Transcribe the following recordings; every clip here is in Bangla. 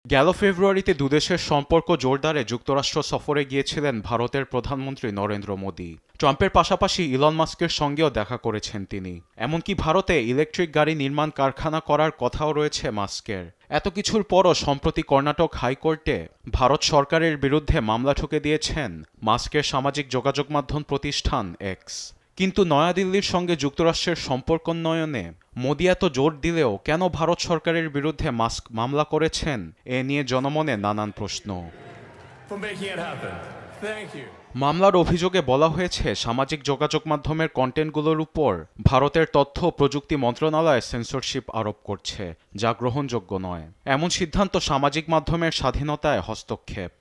গেল ফেব্রুয়ারিতে দুদেশের সম্পর্ক জোরদারে যুক্তরাষ্ট্র সফরে গিয়েছিলেন ভারতের প্রধানমন্ত্রী নরেন্দ্র মোদী। ট্রাম্পের পাশাপাশি ইলন মাস্কের সঙ্গেও দেখা করেছেন তিনি। এমনকি ভারতে ইলেকট্রিক গাড়ি নির্মাণ কারখানা করার কথাও রয়েছে মাস্কের। এত কিছুর পরও সম্প্রতি কর্ণাটক হাইকোর্টে ভারত সরকারের বিরুদ্ধে মামলা ঠুকে দিয়েছেন মাস্কের সামাজিক যোগাযোগ মাধ্যম প্রতিষ্ঠান এক্স। কিন্তু নয়াদিল্লির সঙ্গে যুক্তরাষ্ট্রের সম্পর্কোন্নয়নে মোদি এত জোর দিলেও কেন ভারত সরকারের বিরুদ্ধে মাস্ক মামলা করেছেন এ নিয়ে জনমনে নানান প্রশ্ন। মামলার অভিযোগে বলা হয়েছে সামাজিক যোগাযোগ মাধ্যমের কন্টেন্টগুলোর উপর ভারতের তথ্য ও প্রযুক্তি মন্ত্রণালয় সেন্সরশিপ আরোপ করছে, যা গ্রহণযোগ্য নয়। এমন সিদ্ধান্ত সামাজিক মাধ্যমের স্বাধীনতায় হস্তক্ষেপ।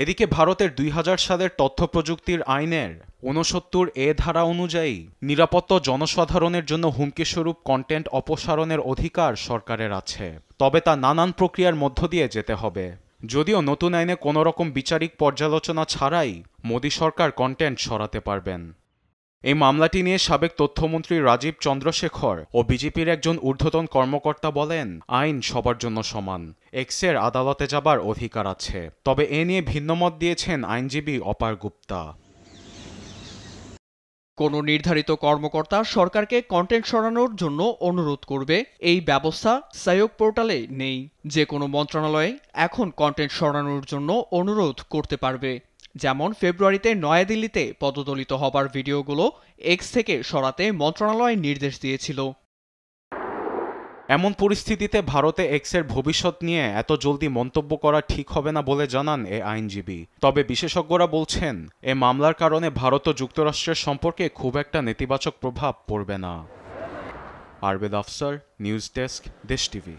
এদিকে ভারতের ২০০০ সালের তথ্য প্রযুক্তির আইনের ৬৯ ধারা অনুযায়ী নিরাপত্তা জনসাধারণের জন্য হুমকিস্বরূপ কন্টেন্ট অপসারণের অধিকার সরকারের আছে, তবে তা নানান প্রক্রিয়ার মধ্য দিয়ে যেতে হবে। যদিও নতুন আইনে কোনো রকম বিচারিক পর্যালোচনা ছাড়াই মোদী সরকার কন্টেন্ট সরাতে পারবেন। এই মামলাটি নিয়ে সাবেক তথ্যমন্ত্রী রাজীব চন্দ্রশেখর ও বিজেপির একজন ঊর্ধ্বতন কর্মকর্তা বলেন, আইন সবার জন্য সমান, এক্সের আদালতে যাবার অধিকার আছে। তবে এ নিয়ে ভিন্নমত দিয়েছেন আইনজীবী অপার গুপ্তা। কোনো নির্ধারিত কর্মকর্তা সরকারকে কন্টেন্ট সরানোর জন্য অনুরোধ করবে, এই ব্যবস্থা সায়োগ পোর্টালে নেই। যে কোনো মন্ত্রণালয়ে এখন কন্টেন্ট সরানোর জন্য অনুরোধ করতে পারবে। যেমন ফেব্রুয়ারিতে নয়াদিল্লিতে পদদলিত হবার ভিডিওগুলো এক্স থেকে সরাতে মন্ত্রণালয় নির্দেশ দিয়েছিল। এমন পরিস্থিতিতে ভারতে এক্সের ভবিষ্যৎ নিয়ে এত জলদি মন্তব্য করা ঠিক হবে না বলে জানান এ আইনজীবী। তবে বিশেষজ্ঞরা বলছেন, এ মামলার কারণে ভারত ও যুক্তরাষ্ট্রের সম্পর্কে খুব একটা নেতিবাচক প্রভাব পড়বে না। আরবেদ আফসার, নিউজ ডেস্ক, দেশ টিভি।